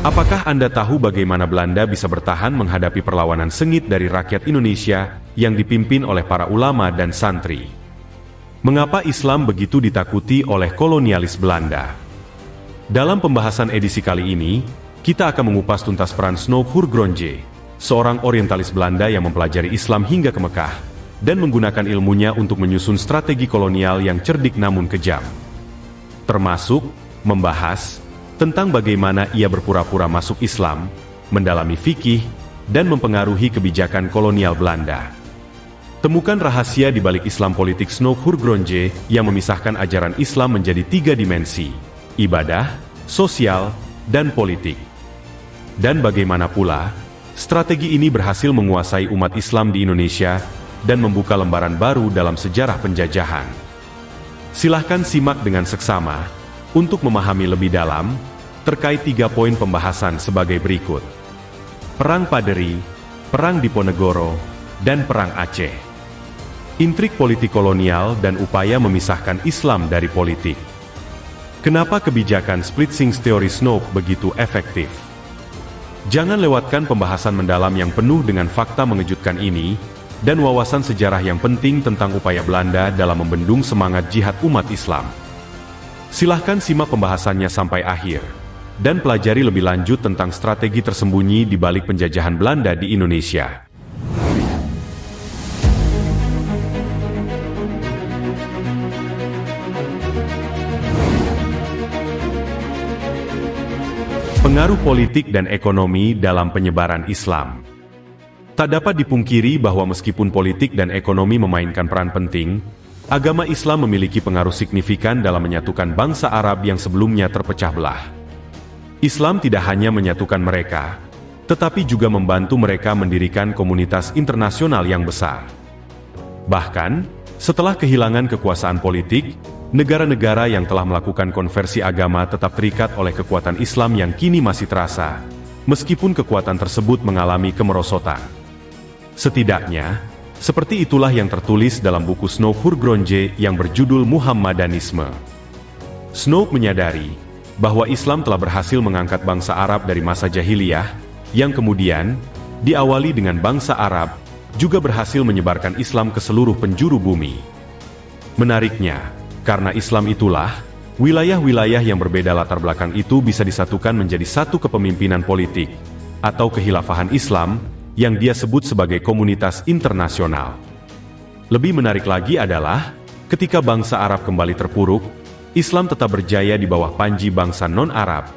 Apakah Anda tahu bagaimana Belanda bisa bertahan menghadapi perlawanan sengit dari rakyat Indonesia yang dipimpin oleh para ulama dan santri? Mengapa Islam begitu ditakuti oleh kolonialis Belanda? Dalam pembahasan edisi kali ini, kita akan mengupas tuntas peran Snoek Hurgronje, seorang orientalis Belanda yang mempelajari Islam hingga ke Mekah, dan menggunakan ilmunya untuk menyusun strategi kolonial yang cerdik namun kejam. Termasuk, membahas tentang bagaimana ia berpura-pura masuk Islam, mendalami fikih, dan mempengaruhi kebijakan kolonial Belanda. Temukan rahasia di balik Islam politik Snoek Hurgronje yang memisahkan ajaran Islam menjadi 3 dimensi, ibadah, sosial, dan politik. Dan bagaimana pula, strategi ini berhasil menguasai umat Islam di Indonesia dan membuka lembaran baru dalam sejarah penjajahan. Silahkan simak dengan seksama untuk memahami lebih dalam terkait 3 poin pembahasan sebagai berikut. Perang Paderi, Perang Diponegoro, dan Perang Aceh. Intrik politik kolonial dan upaya memisahkan Islam dari politik. Kenapa kebijakan splitsing teori Snoek begitu efektif? Jangan lewatkan pembahasan mendalam yang penuh dengan fakta mengejutkan ini, dan wawasan sejarah yang penting tentang upaya Belanda dalam membendung semangat jihad umat Islam. Silahkan simak pembahasannya sampai akhir, dan pelajari lebih lanjut tentang strategi tersembunyi di balik penjajahan Belanda di Indonesia. Pengaruh politik dan ekonomi dalam penyebaran Islam. Tak dapat dipungkiri bahwa meskipun politik dan ekonomi memainkan peran penting, agama Islam memiliki pengaruh signifikan dalam menyatukan bangsa Arab yang sebelumnya terpecah belah. Islam tidak hanya menyatukan mereka, tetapi juga membantu mereka mendirikan komunitas internasional yang besar. Bahkan, setelah kehilangan kekuasaan politik, negara-negara yang telah melakukan konversi agama tetap terikat oleh kekuatan Islam yang kini masih terasa, meskipun kekuatan tersebut mengalami kemerosotan. Setidaknya, seperti itulah yang tertulis dalam buku Snoek Hurgronje yang berjudul Muhammadanisme. Snoek menyadari bahwa Islam telah berhasil mengangkat bangsa Arab dari masa jahiliyah, yang kemudian diawali dengan bangsa Arab, juga berhasil menyebarkan Islam ke seluruh penjuru bumi. Menariknya, karena Islam itulah, wilayah-wilayah yang berbeda latar belakang itu bisa disatukan menjadi satu kepemimpinan politik, atau kehilafahan Islam, yang dia sebut sebagai komunitas internasional. Lebih menarik lagi adalah, ketika bangsa Arab kembali terpuruk, Islam tetap berjaya di bawah panji bangsa non-Arab,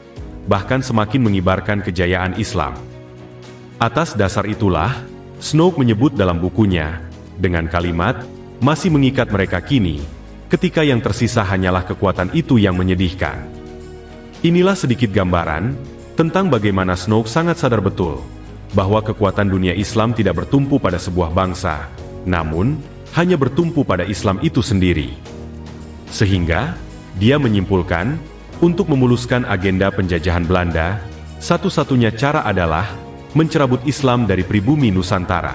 bahkan semakin mengibarkan kejayaan Islam. Atas dasar itulah, Snoek menyebut dalam bukunya, dengan kalimat, masih mengikat mereka kini, ketika yang tersisa hanyalah kekuatan itu yang menyedihkan. Inilah sedikit gambaran tentang bagaimana Snoek sangat sadar betul bahwa kekuatan dunia Islam tidak bertumpu pada sebuah bangsa, namun hanya bertumpu pada Islam itu sendiri. Sehingga, dia menyimpulkan, untuk memuluskan agenda penjajahan Belanda, satu-satunya cara adalah mencerabut Islam dari pribumi Nusantara.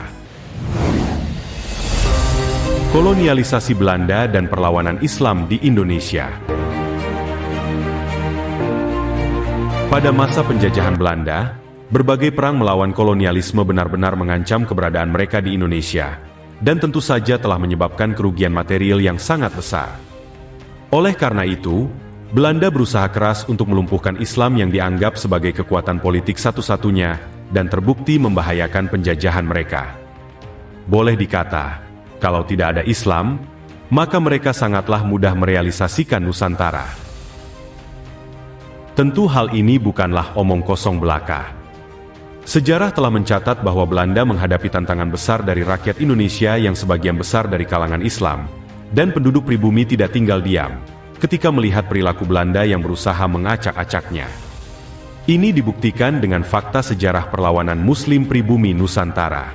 Kolonialisasi Belanda dan perlawanan Islam di Indonesia. Pada masa penjajahan Belanda, berbagai perang melawan kolonialisme benar-benar mengancam keberadaan mereka di Indonesia, dan tentu saja telah menyebabkan kerugian material yang sangat besar. Oleh karena itu, Belanda berusaha keras untuk melumpuhkan Islam yang dianggap sebagai kekuatan politik satu-satunya, dan terbukti membahayakan penjajahan mereka. Boleh dikata, kalau tidak ada Islam, maka mereka sangatlah mudah merealisasikan Nusantara. Tentu hal ini bukanlah omong kosong belaka. Sejarah telah mencatat bahwa Belanda menghadapi tantangan besar dari rakyat Indonesia yang sebagian besar dari kalangan Islam, dan penduduk pribumi tidak tinggal diam ketika melihat perilaku Belanda yang berusaha mengacak-acaknya. Ini dibuktikan dengan fakta sejarah perlawanan Muslim pribumi Nusantara.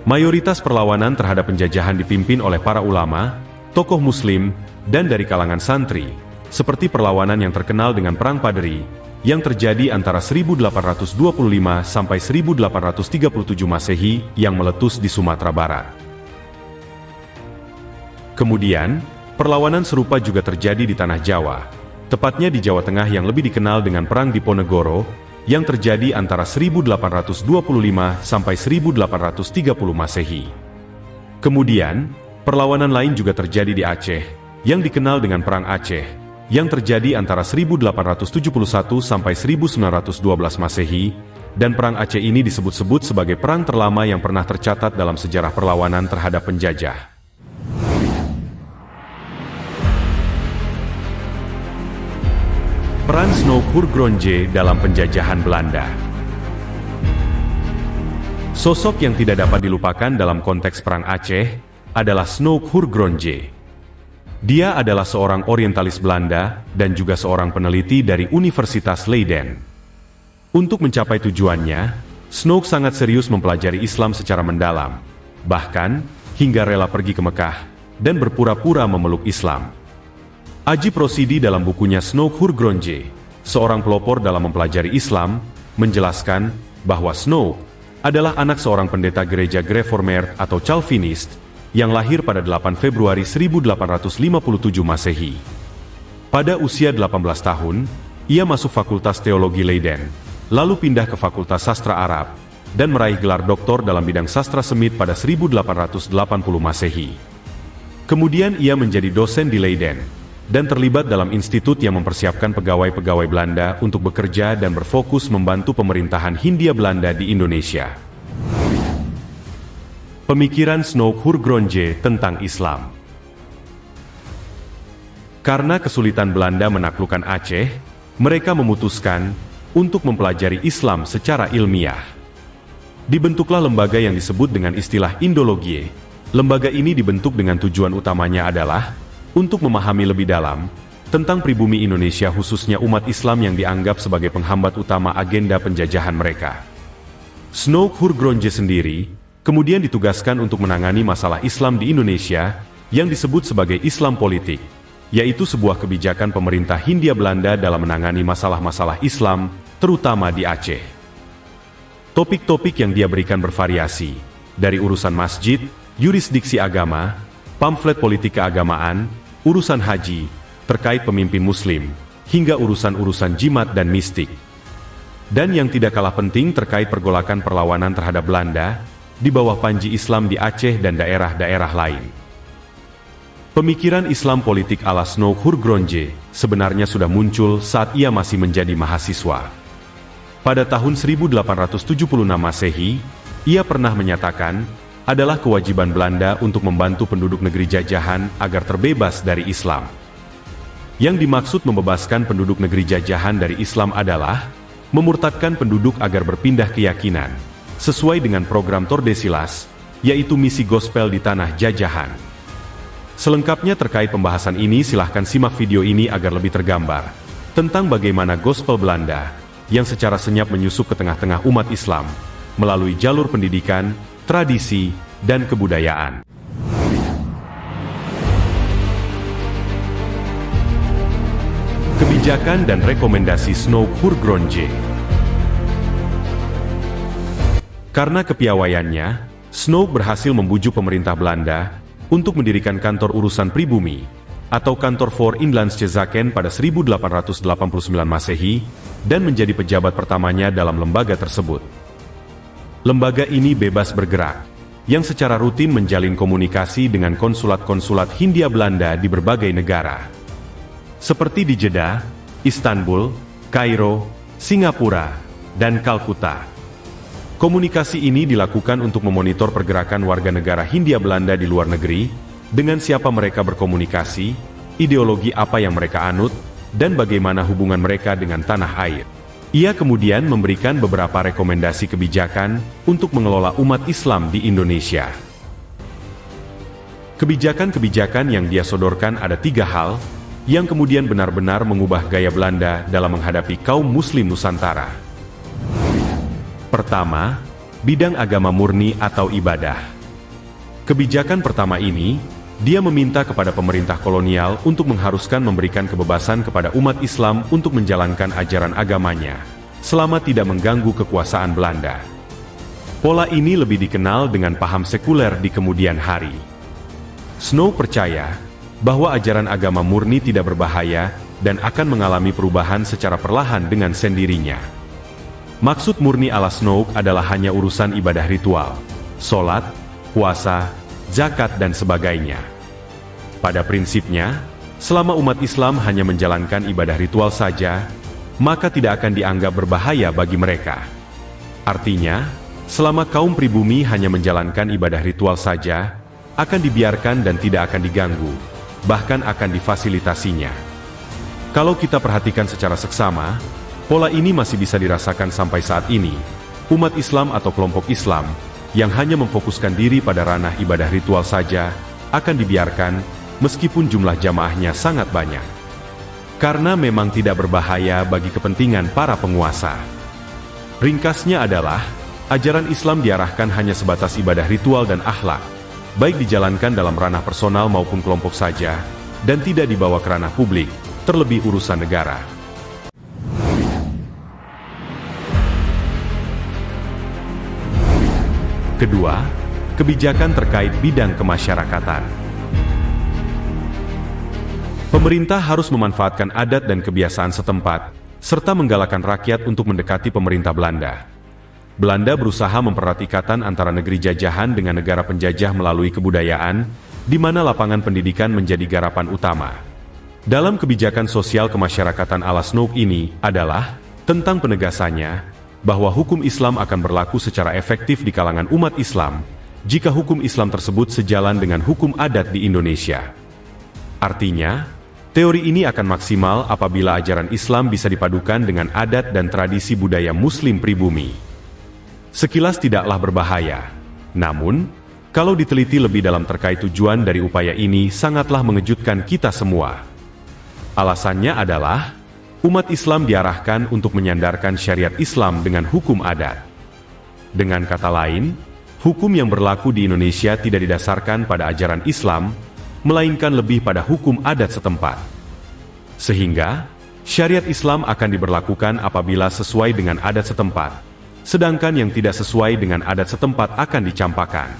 Mayoritas perlawanan terhadap penjajahan dipimpin oleh para ulama, tokoh Muslim, dan dari kalangan santri, seperti perlawanan yang terkenal dengan Perang Paderi, yang terjadi antara 1825 sampai 1837 Masehi yang meletus di Sumatera Barat. Kemudian, perlawanan serupa juga terjadi di Tanah Jawa, tepatnya di Jawa Tengah yang lebih dikenal dengan Perang Diponegoro, yang terjadi antara 1825 sampai 1830 Masehi. Kemudian, perlawanan lain juga terjadi di Aceh, yang dikenal dengan Perang Aceh, yang terjadi antara 1871 sampai 1912 Masehi, dan Perang Aceh ini disebut-sebut sebagai perang terlama yang pernah tercatat dalam sejarah perlawanan terhadap penjajah. Peran Snoek Hurgronje dalam penjajahan Belanda. Sosok yang tidak dapat dilupakan dalam konteks Perang Aceh adalah Snoek Hurgronje. Dia adalah seorang orientalis Belanda dan juga seorang peneliti dari Universitas Leiden. Untuk mencapai tujuannya, Snoek sangat serius mempelajari Islam secara mendalam, bahkan hingga rela pergi ke Mekah dan berpura-pura memeluk Islam. Ajib Rosidi dalam bukunya Snoek Hurgronje, seorang pelopor dalam mempelajari Islam, menjelaskan bahwa Snoek adalah anak seorang pendeta gereja Gereformeerd atau Calvinist yang lahir pada 8 Februari 1857 Masehi. Pada usia 18 tahun, ia masuk Fakultas Teologi Leiden, lalu pindah ke Fakultas Sastra Arab, dan meraih gelar doktor dalam bidang sastra Semit pada 1880 Masehi. Kemudian ia menjadi dosen di Leiden, dan terlibat dalam institut yang mempersiapkan pegawai-pegawai Belanda untuk bekerja dan berfokus membantu pemerintahan Hindia Belanda di Indonesia. Pemikiran Snoek Hurgronje tentang Islam. Karena kesulitan Belanda menaklukkan Aceh, mereka memutuskan untuk mempelajari Islam secara ilmiah. Dibentuklah lembaga yang disebut dengan istilah Indologie. Lembaga ini dibentuk dengan tujuan utamanya adalah untuk memahami lebih dalam tentang pribumi Indonesia, khususnya umat Islam yang dianggap sebagai penghambat utama agenda penjajahan mereka. Snoek Hurgronje sendiri kemudian ditugaskan untuk menangani masalah Islam di Indonesia yang disebut sebagai Islam politik, yaitu sebuah kebijakan pemerintah Hindia Belanda dalam menangani masalah-masalah Islam, terutama di Aceh. Topik-topik yang dia berikan bervariasi, dari urusan masjid, yurisdiksi agama, pamflet politik keagamaan, urusan haji, terkait pemimpin muslim, hingga urusan-urusan jimat dan mistik. Dan yang tidak kalah penting terkait pergolakan perlawanan terhadap Belanda, di bawah panji Islam di Aceh dan daerah-daerah lain. Pemikiran Islam politik ala Snoek Hurgronje sebenarnya sudah muncul saat ia masih menjadi mahasiswa. Pada tahun 1876 Masehi, ia pernah menyatakan, adalah kewajiban Belanda untuk membantu penduduk negeri jajahan agar terbebas dari Islam. Yang dimaksud membebaskan penduduk negeri jajahan dari Islam adalah memurtadkan penduduk agar berpindah keyakinan, sesuai dengan program Tordesillas, yaitu misi gospel di tanah jajahan. Selengkapnya terkait pembahasan ini silahkan simak video ini agar lebih tergambar tentang bagaimana gospel Belanda yang secara senyap menyusup ke tengah-tengah umat Islam melalui jalur pendidikan, tradisi, dan kebudayaan. Kebijakan dan rekomendasi Snoek Hurgronje. Karena kepiawaiannya, Snoek berhasil membujuk pemerintah Belanda untuk mendirikan kantor urusan pribumi atau kantor for Inlandse Zaken pada 1889 Masehi dan menjadi pejabat pertamanya dalam lembaga tersebut. Lembaga ini bebas bergerak, yang secara rutin menjalin komunikasi dengan konsulat-konsulat Hindia Belanda di berbagai negara. Seperti di Jeddah, Istanbul, Kairo, Singapura, dan Kalkuta. Komunikasi ini dilakukan untuk memonitor pergerakan warga negara Hindia Belanda di luar negeri, dengan siapa mereka berkomunikasi, ideologi apa yang mereka anut, dan bagaimana hubungan mereka dengan tanah air. Ia kemudian memberikan beberapa rekomendasi kebijakan untuk mengelola umat Islam di Indonesia. Kebijakan-kebijakan yang dia sodorkan ada 3 hal, yang kemudian benar-benar mengubah gaya Belanda dalam menghadapi kaum Muslim Nusantara. Pertama, bidang agama murni atau ibadah. Kebijakan pertama ini, dia meminta kepada pemerintah kolonial untuk mengharuskan memberikan kebebasan kepada umat Islam untuk menjalankan ajaran agamanya, selama tidak mengganggu kekuasaan Belanda. Pola ini lebih dikenal dengan paham sekuler di kemudian hari. Snoek percaya bahwa ajaran agama murni tidak berbahaya dan akan mengalami perubahan secara perlahan dengan sendirinya. Maksud murni ala Snow adalah hanya urusan ibadah ritual, sholat, puasa, zakat dan sebagainya. Pada prinsipnya, selama umat Islam hanya menjalankan ibadah ritual saja, maka tidak akan dianggap berbahaya bagi mereka. Artinya, selama kaum pribumi hanya menjalankan ibadah ritual saja, akan dibiarkan dan tidak akan diganggu, bahkan akan difasilitasinya. Kalau kita perhatikan secara seksama, pola ini masih bisa dirasakan sampai saat ini. Umat Islam atau kelompok Islam yang hanya memfokuskan diri pada ranah ibadah ritual saja akan dibiarkan meskipun jumlah jamaahnya sangat banyak. Karena memang tidak berbahaya bagi kepentingan para penguasa. Ringkasnya adalah, ajaran Islam diarahkan hanya sebatas ibadah ritual dan akhlak, baik dijalankan dalam ranah personal maupun kelompok saja, dan tidak dibawa ke ranah publik, terlebih urusan negara. Kedua, kebijakan terkait bidang kemasyarakatan. Pemerintah harus memanfaatkan adat dan kebiasaan setempat, serta menggalakkan rakyat untuk mendekati pemerintah Belanda. Belanda berusaha mempererat ikatan antara negeri jajahan dengan negara penjajah melalui kebudayaan, di mana lapangan pendidikan menjadi garapan utama. Dalam kebijakan sosial kemasyarakatan ala Snow ini adalah tentang penegasannya, bahwa hukum Islam akan berlaku secara efektif di kalangan umat Islam, jika hukum Islam tersebut sejalan dengan hukum adat di Indonesia. Artinya, teori ini akan maksimal apabila ajaran Islam bisa dipadukan dengan adat dan tradisi budaya Muslim pribumi. Sekilas tidaklah berbahaya, namun, kalau diteliti lebih dalam terkait tujuan dari upaya ini sangatlah mengejutkan kita semua. Alasannya adalah, umat Islam diarahkan untuk menyandarkan syariat Islam dengan hukum adat. Dengan kata lain, hukum yang berlaku di Indonesia tidak didasarkan pada ajaran Islam, melainkan lebih pada hukum adat setempat. Sehingga, syariat Islam akan diberlakukan apabila sesuai dengan adat setempat, sedangkan yang tidak sesuai dengan adat setempat akan dicampakkan.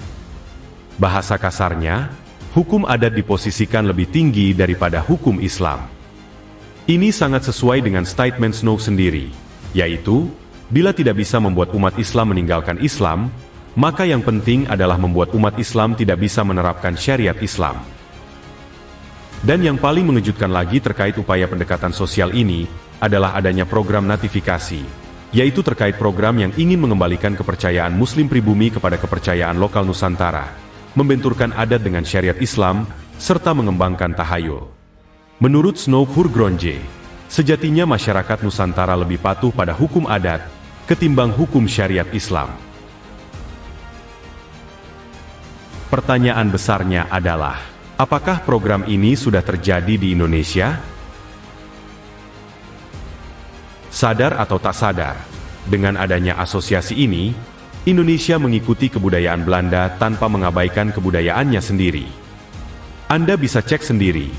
Bahasa kasarnya, hukum adat diposisikan lebih tinggi daripada hukum Islam. Ini sangat sesuai dengan statement Snow sendiri, yaitu, bila tidak bisa membuat umat Islam meninggalkan Islam, maka yang penting adalah membuat umat Islam tidak bisa menerapkan syariat Islam. Dan yang paling mengejutkan lagi terkait upaya pendekatan sosial ini, adalah adanya program notifikasi, yaitu terkait program yang ingin mengembalikan kepercayaan Muslim pribumi kepada kepercayaan lokal Nusantara, membenturkan adat dengan syariat Islam, serta mengembangkan tahayul. Menurut Snow Hurgronje, sejatinya masyarakat Nusantara lebih patuh pada hukum adat ketimbang hukum syariat Islam. Pertanyaan besarnya adalah, apakah program ini sudah terjadi di Indonesia? Sadar atau tak sadar, dengan adanya asosiasi ini, Indonesia mengikuti kebudayaan Belanda tanpa mengabaikan kebudayaannya sendiri. Anda bisa cek sendiri,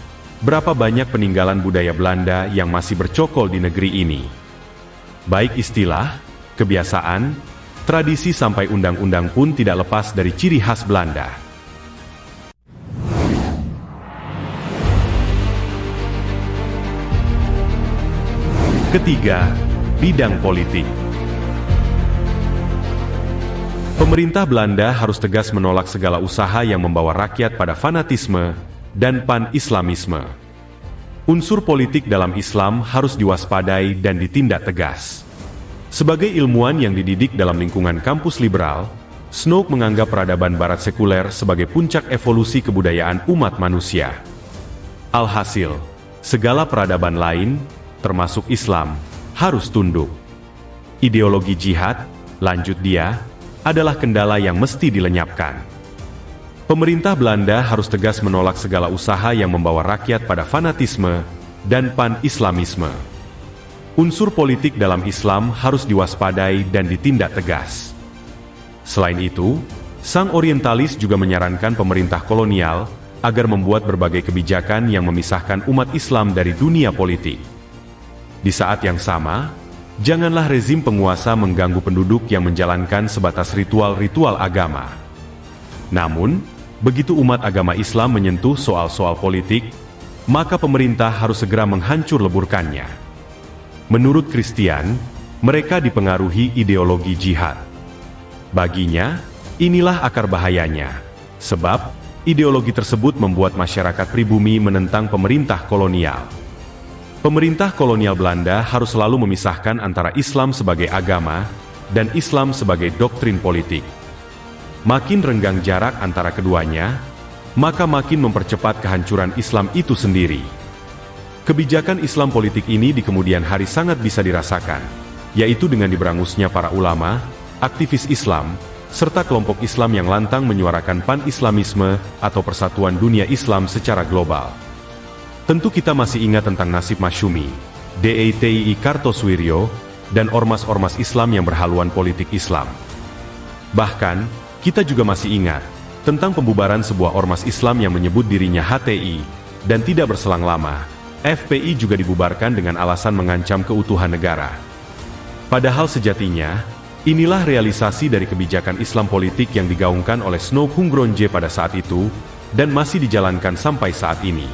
berapa banyak peninggalan budaya Belanda yang masih bercokol di negeri ini. Baik istilah, kebiasaan, tradisi sampai undang-undang pun tidak lepas dari ciri khas Belanda. Ketiga, bidang politik. Pemerintah Belanda harus tegas menolak segala usaha yang membawa rakyat pada fanatisme dan pan-Islamisme. Unsur politik dalam Islam harus diwaspadai dan ditindak tegas. Sebagai ilmuwan yang dididik dalam lingkungan kampus liberal, Snow menganggap peradaban barat sekuler sebagai puncak evolusi kebudayaan umat manusia. Alhasil, segala peradaban lain, termasuk Islam, harus tunduk. Ideologi jihad, lanjut dia, adalah kendala yang mesti dilenyapkan. Pemerintah Belanda harus tegas menolak segala usaha yang membawa rakyat pada fanatisme dan pan-Islamisme. Unsur politik dalam Islam harus diwaspadai dan ditindak tegas. Selain itu, sang orientalis juga menyarankan pemerintah kolonial agar membuat berbagai kebijakan yang memisahkan umat Islam dari dunia politik. Di saat yang sama, janganlah rezim penguasa mengganggu penduduk yang menjalankan sebatas ritual-ritual agama. Namun, begitu umat agama Islam menyentuh soal-soal politik, maka pemerintah harus segera menghancur leburkannya. Menurut Christian, mereka dipengaruhi ideologi jihad. Baginya, inilah akar bahayanya, sebab ideologi tersebut membuat masyarakat pribumi menentang pemerintah kolonial. Pemerintah kolonial Belanda harus selalu memisahkan antara Islam sebagai agama dan Islam sebagai doktrin politik. Makin renggang jarak antara keduanya, maka makin mempercepat kehancuran Islam itu sendiri. Kebijakan Islam politik ini di kemudian hari sangat bisa dirasakan, yaitu dengan diberangusnya para ulama, aktivis Islam, serta kelompok Islam yang lantang menyuarakan pan-Islamisme atau persatuan dunia Islam secara global. Tentu kita masih ingat tentang nasib Masyumi, DITII Kartosuwiryo, dan ormas-ormas Islam yang berhaluan politik Islam. Bahkan, kita juga masih ingat tentang pembubaran sebuah ormas Islam yang menyebut dirinya HTI, dan tidak berselang lama, FPI juga dibubarkan dengan alasan mengancam keutuhan negara. Padahal sejatinya, inilah realisasi dari kebijakan Islam politik yang digaungkan oleh Snow Hungronje pada saat itu, dan masih dijalankan sampai saat ini.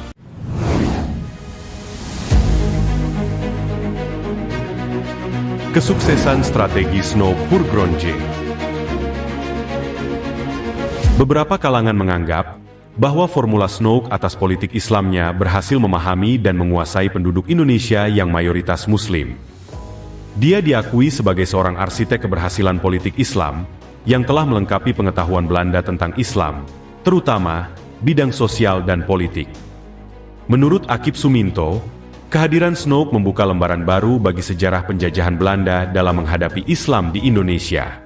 Kesuksesan strategi Snow Hungronje. Beberapa kalangan menganggap bahwa formula Snow atas politik Islamnya berhasil memahami dan menguasai penduduk Indonesia yang mayoritas Muslim. Dia diakui sebagai seorang arsitek keberhasilan politik Islam yang telah melengkapi pengetahuan Belanda tentang Islam, terutama bidang sosial dan politik. Menurut Akip Suminto, kehadiran Snow membuka lembaran baru bagi sejarah penjajahan Belanda dalam menghadapi Islam di Indonesia.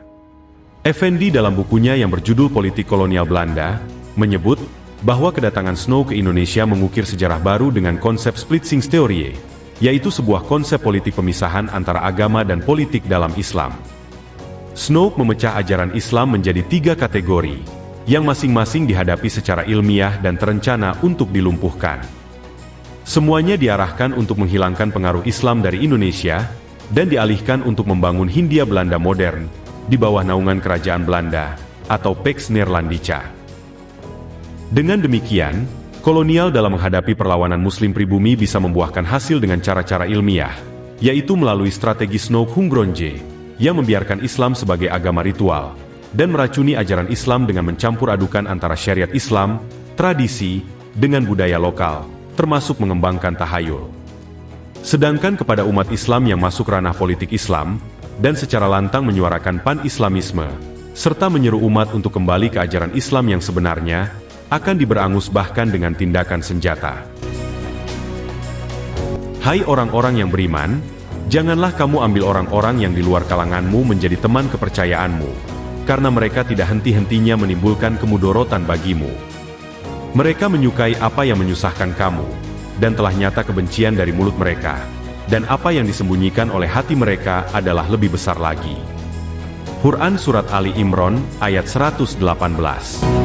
Effendi dalam bukunya yang berjudul Politik Kolonial Belanda, menyebut bahwa kedatangan Snow ke Indonesia mengukir sejarah baru dengan konsep Splitsingsteorie, yaitu sebuah konsep politik pemisahan antara agama dan politik dalam Islam. Snow memecah ajaran Islam menjadi 3 kategori, yang masing-masing dihadapi secara ilmiah dan terencana untuk dilumpuhkan. Semuanya diarahkan untuk menghilangkan pengaruh Islam dari Indonesia, dan dialihkan untuk membangun Hindia Belanda modern, di bawah naungan Kerajaan Belanda, atau Pax Neerlandica. Dengan demikian, kolonial dalam menghadapi perlawanan Muslim pribumi bisa membuahkan hasil dengan cara-cara ilmiah, yaitu melalui strategi Snow Hungronje, yang membiarkan Islam sebagai agama ritual, dan meracuni ajaran Islam dengan mencampur adukan antara syariat Islam, tradisi, dengan budaya lokal, termasuk mengembangkan tahayul. Sedangkan kepada umat Islam yang masuk ranah politik Islam, dan secara lantang menyuarakan pan-Islamisme, serta menyeru umat untuk kembali ke ajaran Islam yang sebenarnya, akan diberangus bahkan dengan tindakan senjata. Hai orang-orang yang beriman, janganlah kamu ambil orang-orang yang di luar kalanganmu menjadi teman kepercayaanmu, karena mereka tidak henti-hentinya menimbulkan kemudorotan bagimu. Mereka menyukai apa yang menyusahkan kamu, dan telah nyata kebencian dari mulut mereka, dan apa yang disembunyikan oleh hati mereka adalah lebih besar lagi. Quran Surat Ali Imran, ayat 118.